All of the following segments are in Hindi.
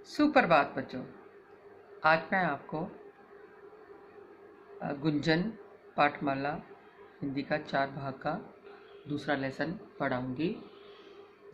सुप्रभात बच्चों। आज मैं आपको गुंजन पाठमाला हिंदी का 4 भाग का दूसरा लेसन पढ़ाऊंगी,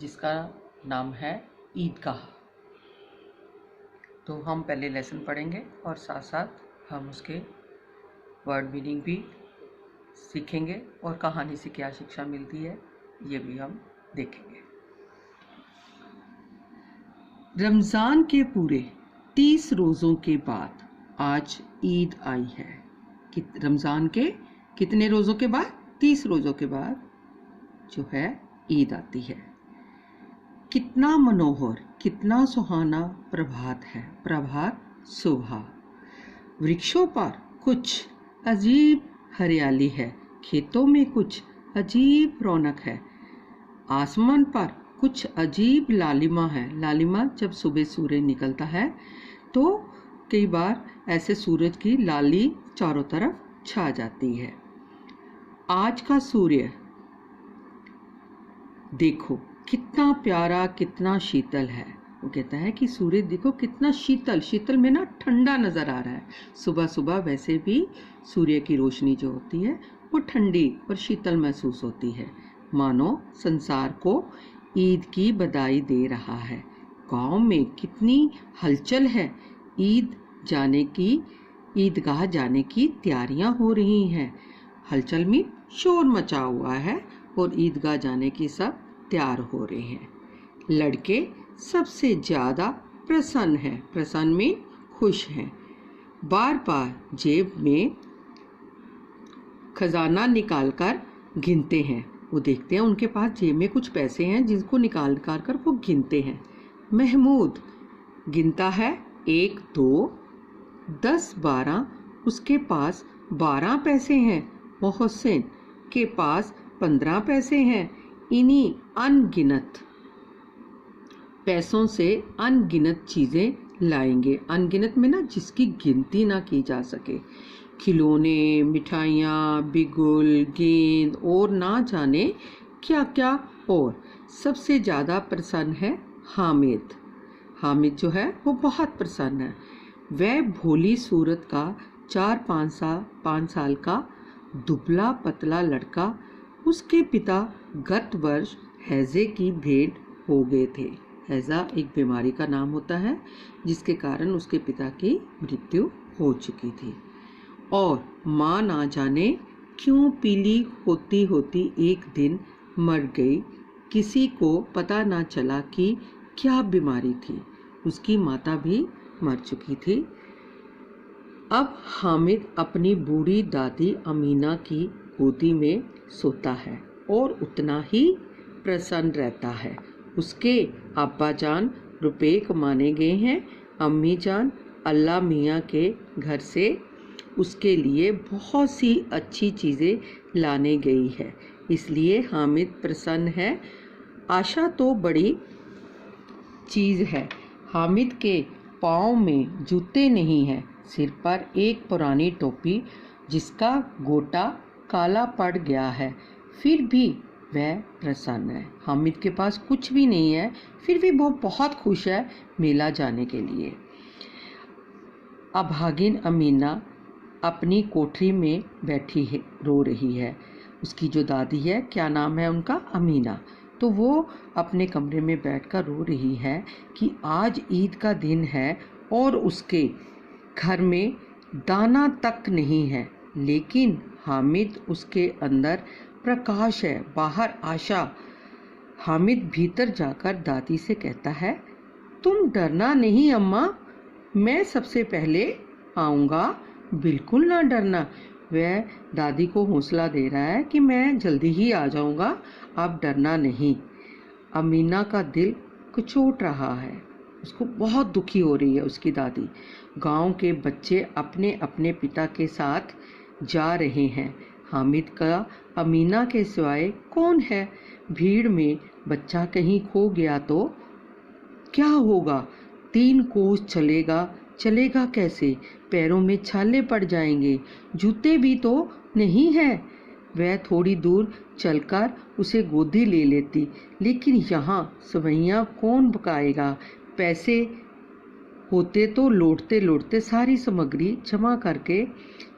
जिसका नाम है ईदगाह। तो हम पहले लेसन पढ़ेंगे और साथ साथ हम उसके वर्ड मीनिंग भी सीखेंगे और कहानी से क्या शिक्षा मिलती है ये भी हम देखेंगे। रमज़ान के पूरे 30 रोज़ों के बाद आज ईद आई है। रमज़ान के कितने रोज़ों के बाद? 30 रोज़ों के बाद जो है ईद आती है। कितना मनोहर, कितना सुहाना प्रभात है। प्रभात सुबह। वृक्षों पर कुछ अजीब हरियाली है, खेतों में कुछ अजीब रौनक है, आसमान पर कुछ अजीब लालिमा है। लालिमा जब सुबह सूरज निकलता है तो कई बार ऐसे सूरज की लाली चारों तरफ छा जाती है। आज का सूर्य देखो कितना प्यारा, कितना शीतल है। वो कहता है कि सूर्य देखो कितना शीतल, शीतल में ना ठंडा नज़र आ रहा है। सुबह सुबह वैसे भी सूर्य की रोशनी जो होती है वो ठंडी और शीतल महसूस होती है, मानो संसार को ईद की बधाई दे रहा है। गांव में कितनी हलचल है। ईदगाह जाने की तैयारियां हो रही हैं। हलचल में शोर मचा हुआ है और ईदगाह जाने की सब तैयार हो रहे हैं। लड़के सबसे ज़्यादा प्रसन्न हैं, प्रसन्न में खुश हैं। बार बार जेब में खजाना निकालकर गिनते हैं। वो देखते हैं उनके पास जेब में कुछ पैसे हैं जिनको निकाल कर वो गिनते हैं। महमूद गिनता है 1, 2, 10, 12। उसके पास 12 पैसे हैं। मोहसिन के पास 15 पैसे हैं। इन्हीं अनगिनत पैसों से अनगिनत चीज़ें लाएंगे। अनगिनत में ना जिसकी गिनती ना की जा सके। खिलौने, मिठाइयाँ, बिगुल, गेंद और ना जाने क्या क्या। और सबसे ज़्यादा प्रसन्न है हामिद। हामिद जो है वो बहुत प्रसन्न है। वह भोली सूरत का 4-5 साल का दुबला पतला लड़का। उसके पिता गत वर्ष हैज़े की भेंट हो गए थे। हैज़ा एक बीमारी का नाम होता है जिसके कारण उसके पिता की मृत्यु हो चुकी थी। और माँ ना जाने क्यों पीली होती होती एक दिन मर गई। किसी को पता ना चला कि क्या बीमारी थी। उसकी माता भी मर चुकी थी। अब हामिद अपनी बूढ़ी दादी अमीना की गोदी में सोता है और उतना ही प्रसन्न रहता है। उसके अब्बा जान रुपए कमाने गए हैं। अम्मी जान अल्लाह मियाँ के घर से उसके लिए बहुत सी अच्छी चीज़ें लाने गई है, इसलिए हामिद प्रसन्न है। आशा तो बड़ी चीज़ है। हामिद के पाँव में जूते नहीं हैं, सिर पर एक पुरानी टोपी जिसका गोटा काला पड़ गया है, फिर भी वह प्रसन्न है। हामिद के पास कुछ भी नहीं है, फिर भी वो बहुत खुश है मेला जाने के लिए। अभागिन अमीना अपनी कोठरी में बैठी है, रो रही है। उसकी जो दादी है, क्या नाम है उनका? अमीना। तो वो अपने कमरे में बैठकर रो रही है कि आज ईद का दिन है और उसके घर में दाना तक नहीं है। लेकिन हामिद उसके अंदर प्रकाश है, बाहर आशा। हामिद भीतर जाकर दादी से कहता है, तुम डरना नहीं अम्मा, मैं सबसे पहले आऊँगा, बिल्कुल ना डरना। वह दादी को हौसला दे रहा है कि मैं जल्दी ही आ जाऊँगा, आप डरना नहीं। अमीना का दिल कुचोट रहा है, उसको बहुत दुखी हो रही है उसकी दादी। गांव के बच्चे अपने अपने पिता के साथ जा रहे हैं। हामिद का अमीना के सिवाय कौन है? भीड़ में बच्चा कहीं खो गया तो क्या होगा? 3 कोस चलेगा कैसे? पैरों में छाले पड़ जाएंगे, जूते भी तो नहीं है। वह थोड़ी दूर चलकर उसे गोदी ले लेती, लेकिन यहाँ सवैयाँ कौन पकाएगा? पैसे होते तो लौटते लौटते सारी सामग्री जमा करके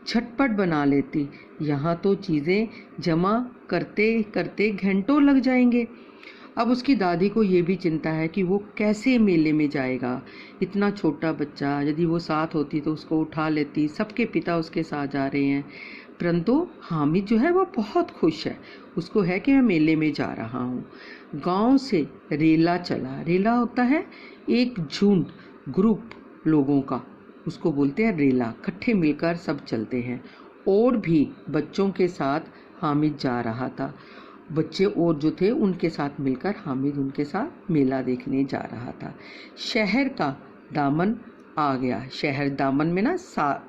झटपट बना लेती। यहाँ तो चीज़ें जमा करते करते घंटों लग जाएंगे। अब उसकी दादी को ये भी चिंता है कि वो कैसे मेले में जाएगा। इतना छोटा बच्चा, यदि वो साथ होती तो उसको उठा लेती। सबके पिता उसके साथ जा रहे हैं, परंतु हामिद जो है वो बहुत खुश है। उसको है कि मैं मेले में जा रहा हूँ। गांव से रेला चला। रेला होता है एक झुंड, ग्रुप लोगों का, उसको बोलते हैं रेला। इकट्ठे मिलकर सब चलते हैं। और भी बच्चों के साथ हामिद जा रहा था। बच्चे और जो थे उनके साथ मिलकर हामिद उनके साथ मेला देखने जा रहा था। शहर का दामन आ गया। शहर दामन में ना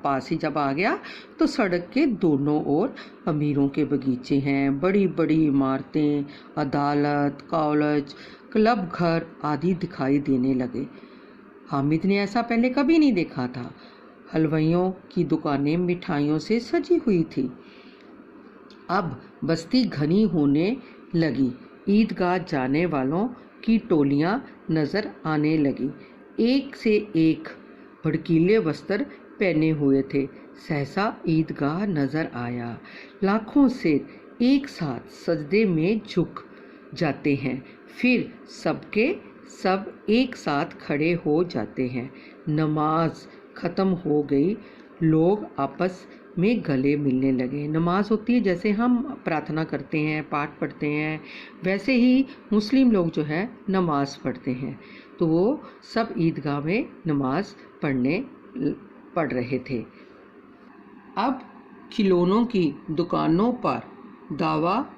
पास ही जब आ गया तो सड़क के दोनों ओर अमीरों के बगीचे हैं, बड़ी बड़ी इमारतें, अदालत, कॉलेज, क्लब घर आदि दिखाई देने लगे। हामिद ने ऐसा पहले कभी नहीं देखा था। हलवाइयों की दुकानें मिठाइयों से सजी हुई थी। अब बस्ती घनी होने लगी। ईदगाह जाने वालों की टोलियां नजर आने लगी। एक से एक भड़कीले वस्त्र पहने हुए थे। सहसा ईदगाह नजर आया। लाखों सिर एक साथ सजदे में झुक जाते हैं, फिर सबके सब एक साथ खड़े हो जाते हैं। नमाज खत्म हो गई। लोग आपस में गले मिलने लगे। नमाज होती है जैसे हम प्रार्थना करते हैं, पाठ पढ़ते हैं, वैसे ही मुस्लिम लोग जो है नमाज पढ़ते हैं। तो वो सब ईदगाह में नमाज पढ़ रहे थे। अब खिलौनों की दुकानों पर दावा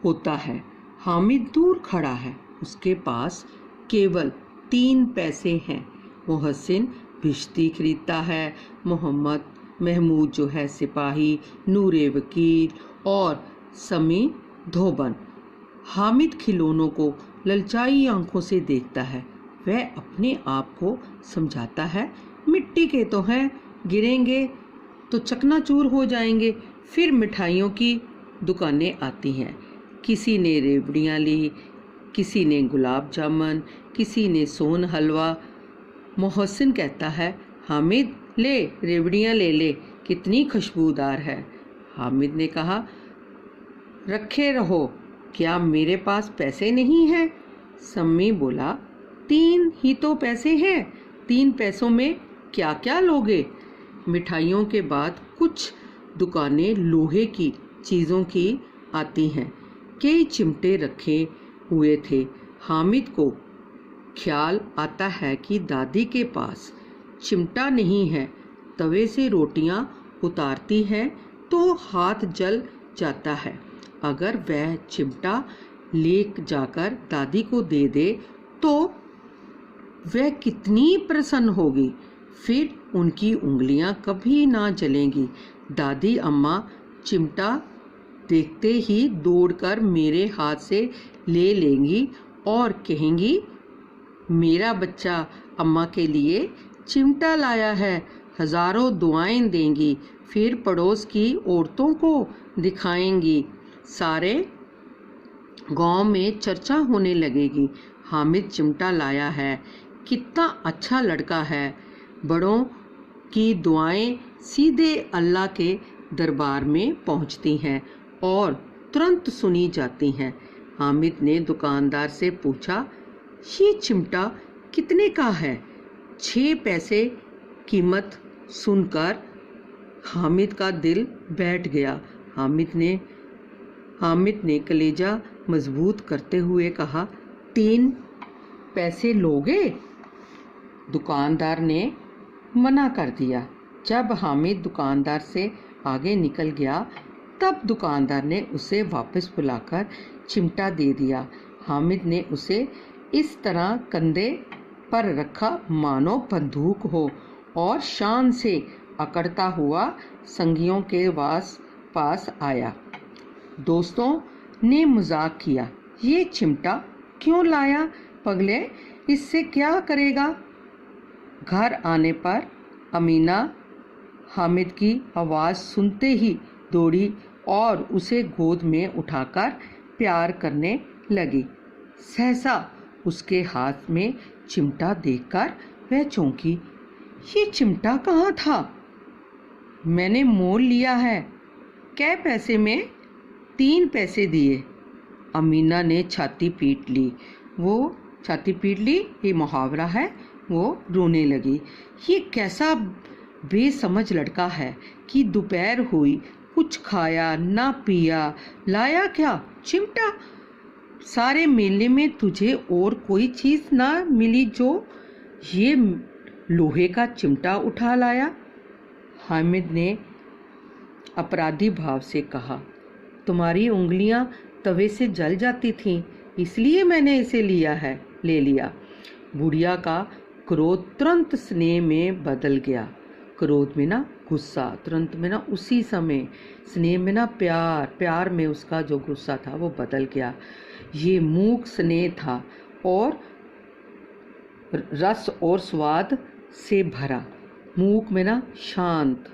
होता है। हामिद दूर खड़ा है। उसके पास केवल 3 पैसे हैं। मोहसिन भिश्ती खरीदता है। मोहम्मद महमूद जो है सिपाही, नूरे वकील और समी धोबन। हामिद खिलौनों को ललचाई आंखों से देखता है। वह अपने आप को समझाता है, मिट्टी के तो हैं, गिरेंगे तो चकनाचूर हो जाएंगे। फिर मिठाइयों की दुकानें आती हैं। किसी ने रेवड़ियाँ ली, किसी ने गुलाब जामुन, किसी ने सोन हलवा। मोहसिन कहता है, हामिद ले रेवड़ियाँ ले ले, कितनी खुशबूदार है। हामिद ने कहा, रखे रहो, क्या मेरे पास पैसे नहीं हैं? सम्मी बोला, 3 ही तो पैसे हैं, 3 पैसों में क्या क्या लोगे? मिठाइयों के बाद कुछ दुकानें लोहे की चीज़ों की आती हैं। कई चिमटे रखे हुए थे। हामिद को ख्याल आता है कि दादी के पास चिमटा नहीं है। तवे से रोटियां उतारती है तो हाथ जल जाता है। अगर वह चिमटा ले जाकर दादी को दे दे तो वह कितनी प्रसन्न होगी। फिर उनकी उंगलियां कभी ना जलेंगी। दादी अम्मा चिमटा देखते ही दौड़कर मेरे हाथ से ले लेंगी और कहेंगी, मेरा बच्चा अम्मा के लिए चिमटा लाया है। हजारों दुआएं देंगी। फिर पड़ोस की औरतों को दिखाएंगी। सारे गांव में चर्चा होने लगेगी, हामिद चिमटा लाया है, कितना अच्छा लड़का है। बड़ों की दुआएं सीधे अल्लाह के दरबार में पहुंचती हैं और तुरंत सुनी जाती हैं। हामिद ने दुकानदार से पूछा, ये चिमटा कितने का है? 6 पैसे कीमत सुनकर हामिद का दिल बैठ गया। हामिद ने कलेजा मजबूत करते हुए कहा, 3 पैसे लोगे? दुकानदार ने मना कर दिया। जब हामिद दुकानदार से आगे निकल गया तब दुकानदार ने उसे वापस बुलाकर चिमटा दे दिया। हामिद ने उसे इस तरह कंधे पर रखा मानो बंदूक हो और शान से अकड़ता हुआ संगियों के पास आया। दोस्तों ने मजाक किया, ये चिमटा क्यों लाया पगले, इससे क्या करेगा? घर आने पर अमीना हामिद की आवाज़ सुनते ही दौड़ी और उसे गोद में उठाकर प्यार करने लगी। सहसा उसके हाथ में चिमटा देखकर वह चौंकी। ये चिमटा कहाँ था? मैंने मोल लिया है। कै पैसे में? 3 पैसे दिए। अमीना ने छाती पीट ली। ये मुहावरा है। वो रोने लगी। ये कैसा बेसमझ लड़का है कि दोपहर हुई, कुछ खाया ना पिया, लाया क्या? चिमटा। सारे मेले में तुझे और कोई चीज़ ना मिली जो ये लोहे का चिमटा उठा लाया? हामिद ने अपराधी भाव से कहा। तुम्हारी उंगलियां तवे से जल जाती थीं, इसलिए मैंने इसे ले लिया। बुढ़िया का क्रोध तुरंत स्नेह में बदल गया। क्रोध में ना गुस्सा, तुरंत में ना उसी समय, स्नेह में ना प्यार में उसका जो गुस्सा था वो बदल गया। ये मूक स्नेह था और रस और स्वाद से भरा। मूक में ना शांत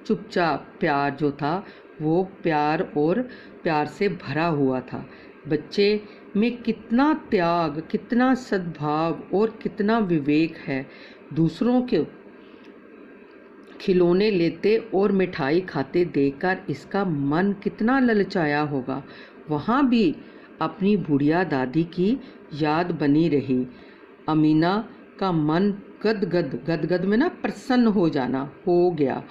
चुपचाप प्यार जो था वो प्यार से भरा हुआ था। बच्चे में कितना त्याग, कितना सद्भाव और कितना विवेक है। दूसरों के खिलौने लेते और मिठाई खाते देखकर इसका मन कितना ललचाया होगा। वहाँ भी अपनी बुढ़िया दादी की याद बनी रही। अमीना का मन गदगद में ना प्रसन्न हो गया।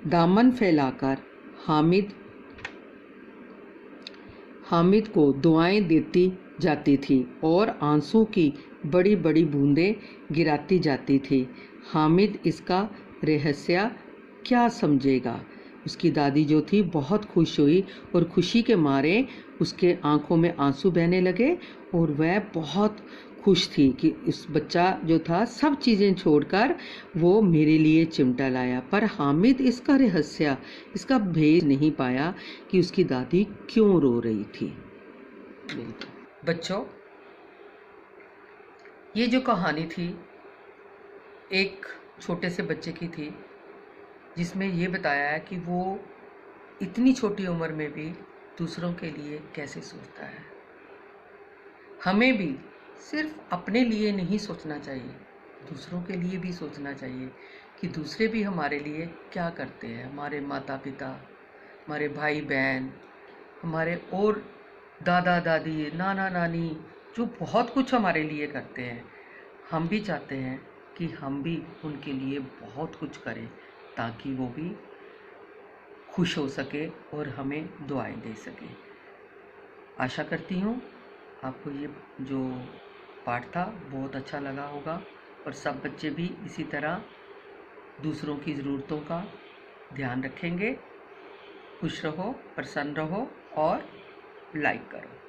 दामन फैलाकर हामिद को दुआएं देती जाती थी और आंसू की बड़ी बड़ी बूंदें गिराती जाती थी। हामिद इसका रहस्य क्या समझेगा? उसकी दादी जो थी बहुत खुश हुई और खुशी के मारे उसके आंखों में आंसू बहने लगे और वह बहुत खुश थी कि इस बच्चा जो था सब चीज़ें छोड़कर वो मेरे लिए चिमटा लाया। पर हामिद इसका रहस्य, इसका भेद नहीं पाया कि उसकी दादी क्यों रो रही थी। बच्चों, ये जो कहानी थी एक छोटे से बच्चे की थी, जिसमें ये बताया है कि वो इतनी छोटी उम्र में भी दूसरों के लिए कैसे सोचता है। हमें भी सिर्फ अपने लिए नहीं सोचना चाहिए, दूसरों के लिए भी सोचना चाहिए कि दूसरे भी हमारे लिए क्या करते हैं। हमारे माता पिता, हमारे भाई बहन, हमारे और दादा दादी, नाना नानी जो बहुत कुछ हमारे लिए करते हैं, हम भी चाहते हैं कि हम भी उनके लिए बहुत कुछ करें ताकि वो भी खुश हो सके और हमें दुआएं दे सके। आशा करती हूँ आपको ये जो पाठ था बहुत अच्छा लगा होगा और सब बच्चे भी इसी तरह दूसरों की ज़रूरतों का ध्यान रखेंगे। खुश रहो, प्रसन्न रहो और लाइक करो।